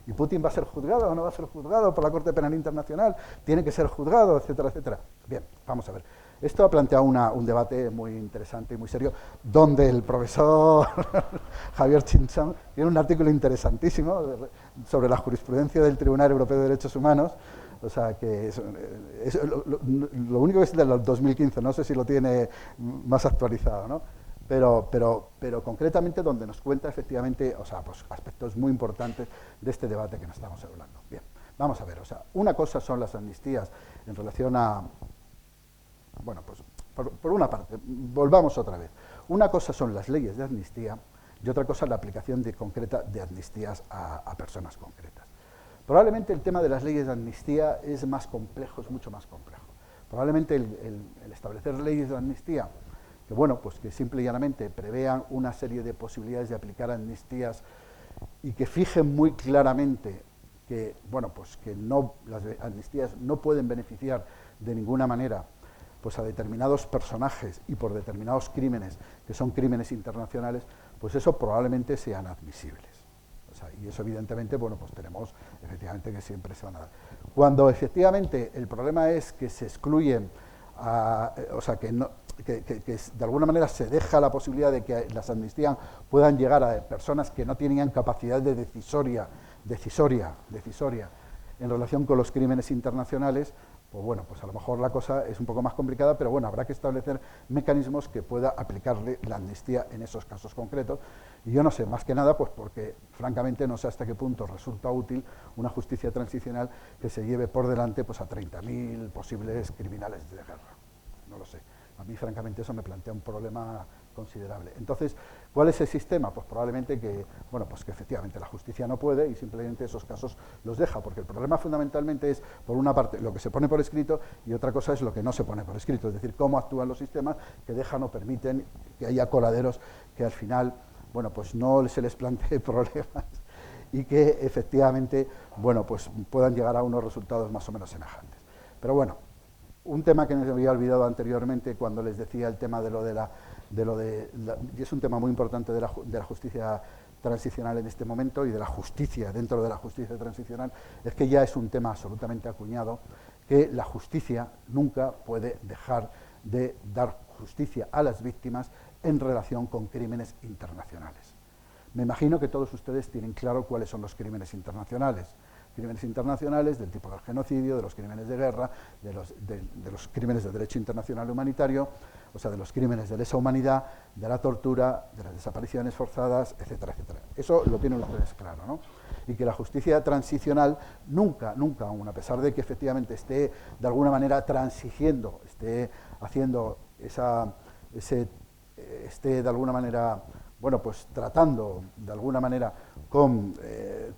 ¿y Putin va a ser juzgado o no va a ser juzgado por la Corte Penal Internacional? ¿Tiene que ser juzgado, etcétera, etcétera? Bien, vamos a ver. Esto ha planteado un debate muy interesante y muy serio, donde el profesor Javier Chinchón tiene un artículo interesantísimo sobre la jurisprudencia del Tribunal Europeo de Derechos Humanos. O sea, que lo único que es del 2015, no sé si lo tiene más actualizado, ¿no? Pero concretamente donde nos cuenta efectivamente, o sea, pues aspectos muy importantes de este debate que nos estamos hablando. Bien, vamos a ver, o sea, una cosa son las amnistías en relación a, bueno, pues por una parte, volvamos otra vez. Una cosa son las leyes de amnistía y otra cosa la aplicación concreta de amnistías a personas concretas. Probablemente el tema de las leyes de amnistía es más complejo, es mucho más complejo. Probablemente el establecer leyes de amnistía que, bueno, pues que simple y llanamente prevean una serie de posibilidades de aplicar amnistías y que fijen muy claramente que, bueno, pues que las amnistías no pueden beneficiar de ninguna manera pues a determinados personajes y por determinados crímenes que son crímenes internacionales, pues eso probablemente sean admisibles. O sea, y eso evidentemente, bueno, pues tenemos efectivamente que siempre se van a dar. Cuando efectivamente el problema es que se excluyen, o sea, que de alguna manera se deja la posibilidad de que las amnistías puedan llegar a personas que no tenían capacidad de decisoria en relación con los crímenes internacionales, pues bueno, pues a lo mejor la cosa es un poco más complicada, pero bueno, habrá que establecer mecanismos que pueda aplicarle la amnistía en esos casos concretos. Y yo no sé, más que nada, pues porque francamente no sé hasta qué punto resulta útil una justicia transicional que se lleve por delante pues a 30.000 posibles criminales de guerra. No lo sé. A mí, francamente, eso me plantea un problema considerable. Entonces, ¿cuál es el sistema? Pues probablemente que, bueno, pues que efectivamente la justicia no puede y simplemente esos casos los deja, porque el problema fundamentalmente es, por una parte, lo que se pone por escrito y otra cosa es lo que no se pone por escrito, es decir, cómo actúan los sistemas que dejan o permiten que haya coladeros que al final, bueno, pues no se les plantee problemas y que efectivamente, bueno, pues puedan llegar a unos resultados más o menos semejantes. Pero bueno, un tema que me había olvidado anteriormente cuando les decía el tema y es un tema muy importante de la justicia transicional en este momento y de la justicia dentro de la justicia transicional, es que ya es un tema absolutamente acuñado, que la justicia nunca puede dejar de dar justicia a las víctimas en relación con crímenes internacionales. Me imagino que todos ustedes tienen claro cuáles son los crímenes internacionales. Crímenes internacionales del tipo del genocidio, de los crímenes de guerra, de los crímenes de derecho internacional humanitario, o sea, de los crímenes de lesa humanidad, de la tortura, de las desapariciones forzadas, etcétera, etcétera. Eso lo tienen ustedes claro, ¿no? Y que la justicia transicional nunca, aún a pesar de que efectivamente esté de alguna manera transigiendo, esté haciendo esté de alguna manera, bueno, pues tratando de alguna manera con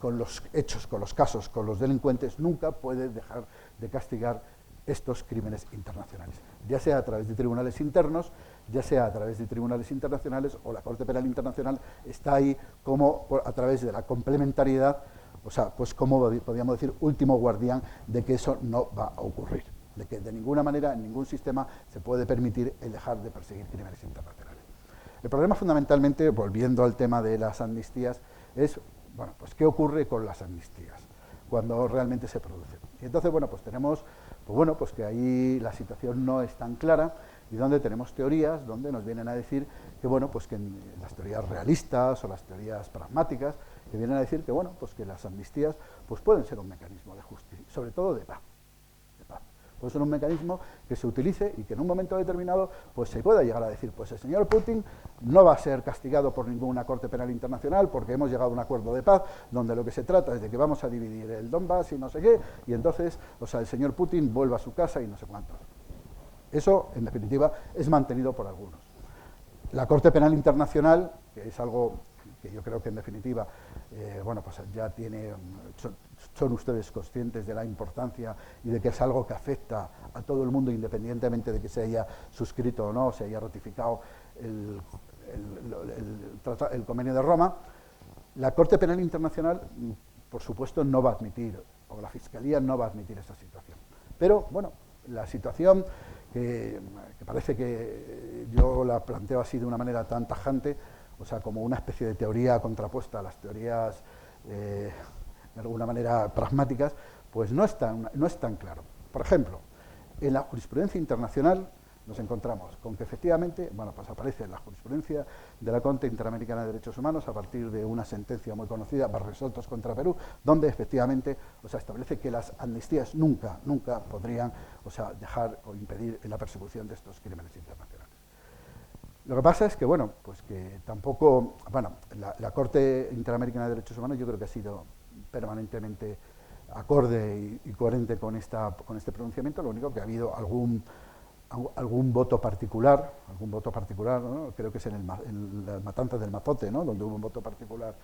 los hechos, con los casos, con los delincuentes, nunca puede dejar de castigar estos crímenes internacionales, ya sea a través de tribunales internos, ya sea a través de tribunales internacionales, o la Corte Penal Internacional está ahí como a través de la complementariedad, o sea, pues como podríamos decir, último guardián de que eso no va a ocurrir, de que de ninguna manera, en ningún sistema se puede permitir el dejar de perseguir crímenes internacionales. El problema fundamentalmente, volviendo al tema de las amnistías, es, bueno, pues qué ocurre con las amnistías cuando realmente se producen. Y entonces, bueno, pues tenemos, pues que ahí la situación no es tan clara y donde tenemos teorías donde nos vienen a decir que, bueno, pues que en las teorías realistas o las teorías pragmáticas, que vienen a decir que, bueno, pues que las amnistías pues pueden ser un mecanismo de justicia, sobre todo de paz. Puede ser un mecanismo que se utilice y que en un momento determinado pues se pueda llegar a decir, pues el señor Putin no va a ser castigado por ninguna Corte Penal Internacional porque hemos llegado a un acuerdo de paz donde lo que se trata es de que vamos a dividir el Donbass y no sé qué, y entonces, o sea, el señor Putin vuelva a su casa y no sé cuánto. Eso, en definitiva, es mantenido por algunos. La Corte Penal Internacional, que es algo que yo creo que en definitiva, bueno, pues ya son ustedes conscientes de la importancia y de que es algo que afecta a todo el mundo, independientemente de que se haya suscrito o no, se haya ratificado el Convenio de Roma. La Corte Penal Internacional, por supuesto, no va a admitir, o la Fiscalía no va a admitir esa situación. Pero, bueno, la situación que parece que yo la planteo así de una manera tan tajante, o sea, como una especie de teoría contrapuesta a las teorías, de alguna manera, pragmáticas, pues no es tan claro. Por ejemplo, en la jurisprudencia internacional nos encontramos con que efectivamente, bueno, pues aparece la jurisprudencia de la Corte Interamericana de Derechos Humanos a partir de una sentencia muy conocida, Barresotos contra Perú, donde efectivamente, o sea, establece que las amnistías nunca podrían, o sea, dejar o impedir la persecución de estos crímenes internacionales. Lo que pasa es que, bueno, pues que tampoco, bueno, la Corte Interamericana de Derechos Humanos yo creo que ha sido permanentemente acorde y coherente con este pronunciamiento. Lo único que ha habido algún voto particular, ¿no? Creo que es en las matanzas del Mazote, ¿no? Donde hubo un voto particular,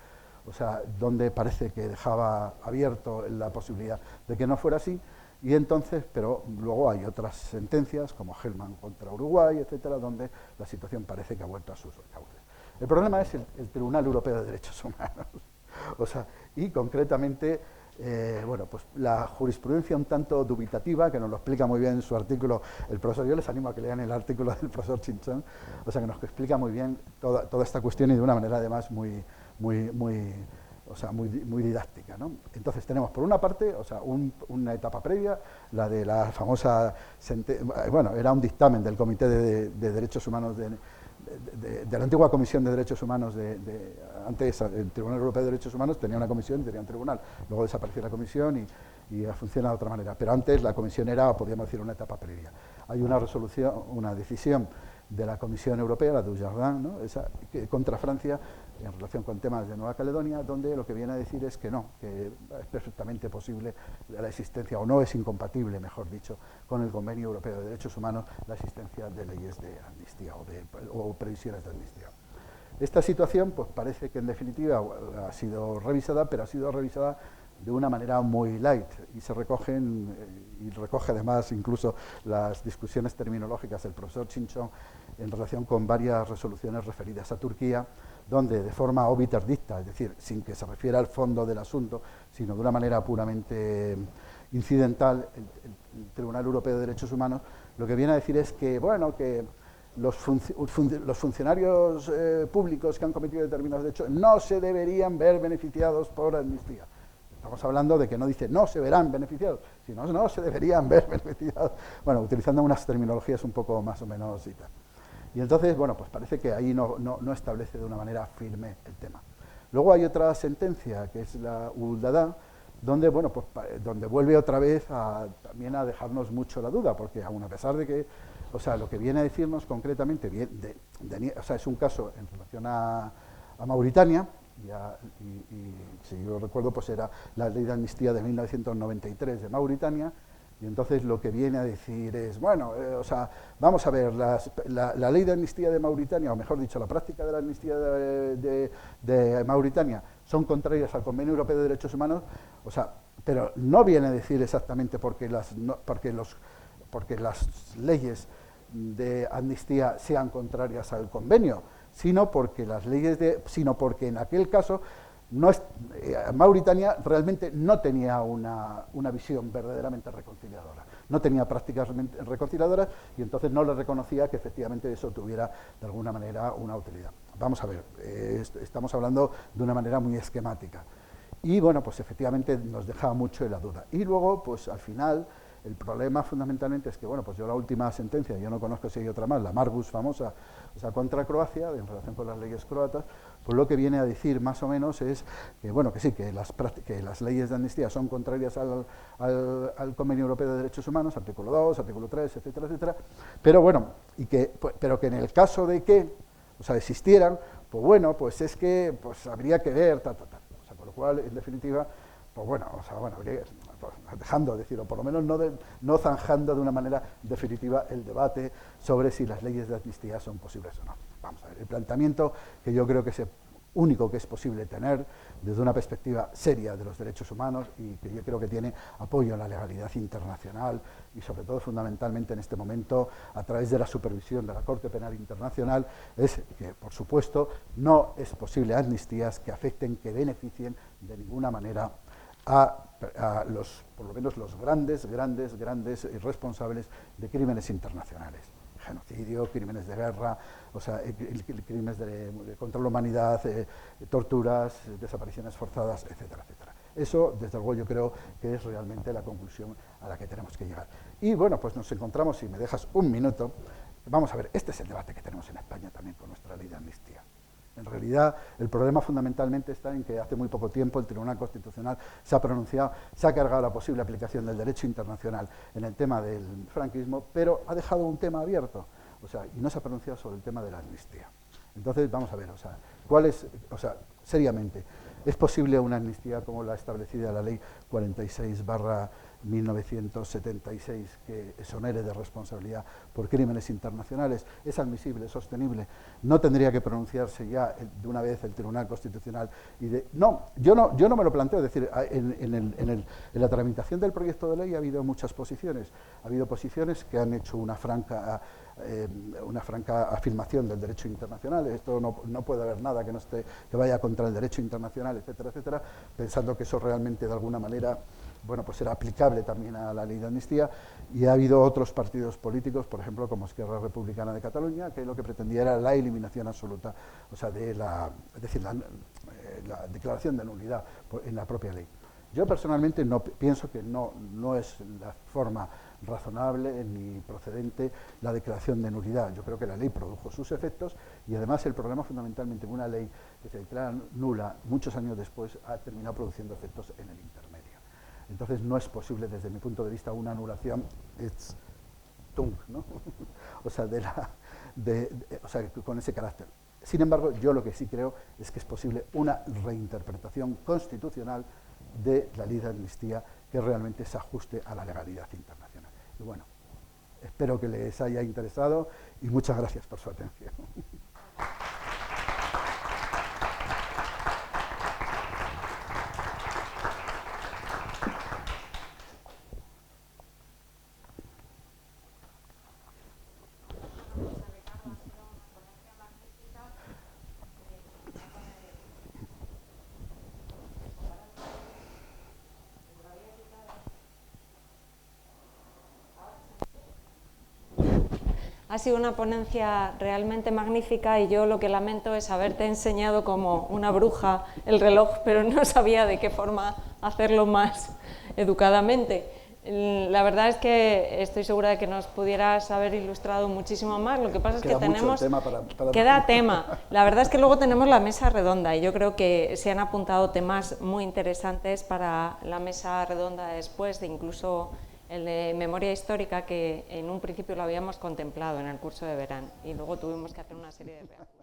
o sea, donde parece que dejaba abierto la posibilidad de que no fuera así, y entonces, pero luego hay otras sentencias, como Hellman contra Uruguay, etcétera, donde la situación parece que ha vuelto a sus cauces. El problema es el Tribunal Europeo de Derechos Humanos, o sea, y concretamente, bueno, pues la jurisprudencia un tanto dubitativa, que nos lo explica muy bien en su artículo el profesor, yo les animo a que lean el artículo del profesor Chinchón, o sea, que nos explica muy bien toda esta cuestión y de una manera además muy didáctica, ¿no? Entonces tenemos por una parte, o sea, una etapa previa, la de la famosa, bueno, era un dictamen del Comité de Derechos Humanos de la antigua Comisión de Derechos Humanos, antes el Tribunal Europeo de Derechos Humanos tenía una comisión y tenía un tribunal, luego desapareció la comisión y funciona de otra manera, pero antes la comisión era, podríamos decir, una etapa previa. Hay una resolución, una decisión de la Comisión Europea, la Dujardin, ¿no? Contra Francia, en relación con temas de Nueva Caledonia, donde lo que viene a decir es que no, que es perfectamente posible la existencia, o no es incompatible, mejor dicho, con el Convenio Europeo de Derechos Humanos, la existencia de leyes de amnistía o previsiones de amnistía. Esta situación, pues parece que en definitiva ha sido revisada, pero ha sido revisada de una manera muy light, y se recogen, y recoge además incluso las discusiones terminológicas del profesor Chinchón en relación con varias resoluciones referidas a Turquía, donde de forma obiter dicta, es decir, sin que se refiera al fondo del asunto, sino de una manera puramente incidental, el Tribunal Europeo de Derechos Humanos lo que viene a decir es que, bueno, que los funcionarios públicos que han cometido determinados hechos no se deberían ver beneficiados por amnistía. Estamos hablando de que no dice no se verán beneficiados, sino no se deberían ver beneficiados. Bueno, utilizando unas terminologías un poco más o menos y tal. Y entonces, bueno, pues parece que ahí no establece de una manera firme el tema. Luego hay otra sentencia, que es la Uldada, donde, bueno, pues donde vuelve otra vez también a dejarnos mucho la duda, porque aun a pesar de que, o sea, lo que viene a decirnos concretamente, o sea, es un caso en relación a Mauritania, y si yo recuerdo, pues era la ley de amnistía de 1993 de Mauritania, y entonces lo que viene a decir es, bueno, o sea, vamos a ver, la ley de amnistía de Mauritania, o mejor dicho, la práctica de la amnistía de Mauritania, son contrarias al Convenio Europeo de Derechos Humanos, o sea, pero no viene a decir exactamente porque las leyes de amnistía sean contrarias al convenio, sino porque en aquel caso Mauritania realmente no tenía una visión verdaderamente reconciliadora, no tenía prácticas reconciliadoras, y entonces no le reconocía que efectivamente eso tuviera de alguna manera una utilidad. Vamos a ver, estamos hablando de una manera muy esquemática, y bueno, pues efectivamente nos deja mucho en la duda. Y luego, pues al final, el problema fundamentalmente es que, bueno, pues yo la última sentencia, yo no conozco si hay otra más, la Margus famosa, o sea, contra Croacia, en relación con las leyes croatas, pues lo que viene a decir más o menos es que, bueno, que sí, que las leyes de amnistía son contrarias al Convenio Europeo de Derechos Humanos, artículo 2, artículo 3, etcétera, etcétera, pero bueno, pero que en el caso de que, o sea, existieran, pues bueno, pues es que pues habría que ver, o sea, con lo cual, en definitiva, pues bueno, o sea, bueno, dejando, es decir, o por lo menos no zanjando de una manera definitiva el debate sobre si las leyes de amnistía son posibles o no. Vamos a ver, el planteamiento que yo creo que único que es posible tener desde una perspectiva seria de los derechos humanos y que yo creo que tiene apoyo en la legalidad internacional y sobre todo fundamentalmente en este momento a través de la supervisión de la Corte Penal Internacional, es que por supuesto no es posible amnistías que afecten, que beneficien de ninguna manera a los, por lo menos los grandes responsables de crímenes internacionales. Genocidio, crímenes de guerra, o sea, crímenes contra la humanidad, torturas, desapariciones forzadas, etcétera, etcétera. Eso, desde luego, yo creo que es realmente la conclusión a la que tenemos que llegar. Y bueno, pues nos encontramos, si me dejas un minuto, vamos a ver, este es el debate que tenemos en España también con nuestra ley de amnistía. En realidad, el problema fundamentalmente está en que hace muy poco tiempo el Tribunal Constitucional se ha pronunciado, se ha cargado la posible aplicación del derecho internacional en el tema del franquismo, pero ha dejado un tema abierto, o sea, y no se ha pronunciado sobre el tema de la amnistía. Entonces, vamos a ver, seriamente, ¿es posible una amnistía como la establecida en la Ley 46/1976, que exonere de responsabilidad por crímenes internacionales? ¿Es admisible, es sostenible? ¿No tendría que pronunciarse ya de una vez el Tribunal Constitucional? No, yo no me lo planteo, es decir, en la tramitación del proyecto de ley ha habido muchas posiciones. Ha habido posiciones que han hecho una franca afirmación del derecho internacional. Esto no puede haber nada que vaya contra el derecho internacional, etcétera, etcétera, pensando que eso realmente de alguna manera, bueno, pues era aplicable también a la ley de amnistía. Y ha habido otros partidos políticos, por ejemplo, como Esquerra Republicana de Cataluña, que lo que pretendía era la eliminación absoluta, o sea, la declaración de nulidad en la propia ley. Yo personalmente pienso que no es la forma razonable ni procedente la declaración de nulidad. Yo creo que la ley produjo sus efectos y además el problema fundamentalmente en una ley que se declara nula muchos años después ha terminado produciendo efectos en el intermedio. Entonces no es posible desde mi punto de vista una anulación ¿no? O sea, con ese carácter. Sin embargo, yo lo que sí creo es que es posible una reinterpretación constitucional de la ley de amnistía que realmente se ajuste a la legalidad internacional. Y bueno, espero que les haya interesado y muchas gracias por su atención. Ha sido una ponencia realmente magnífica y yo lo que lamento es haberte enseñado como una bruja el reloj, pero no sabía de qué forma hacerlo más educadamente. La verdad es que estoy segura de que nos pudieras haber ilustrado muchísimo más. Lo que pasa es que tenemos... Queda tema. La verdad es que luego tenemos la mesa redonda y yo creo que se han apuntado temas muy interesantes para la mesa redonda después, de incluso el de memoria histórica, que en un principio lo habíamos contemplado en el curso de verano y luego tuvimos que hacer una serie de reajustes.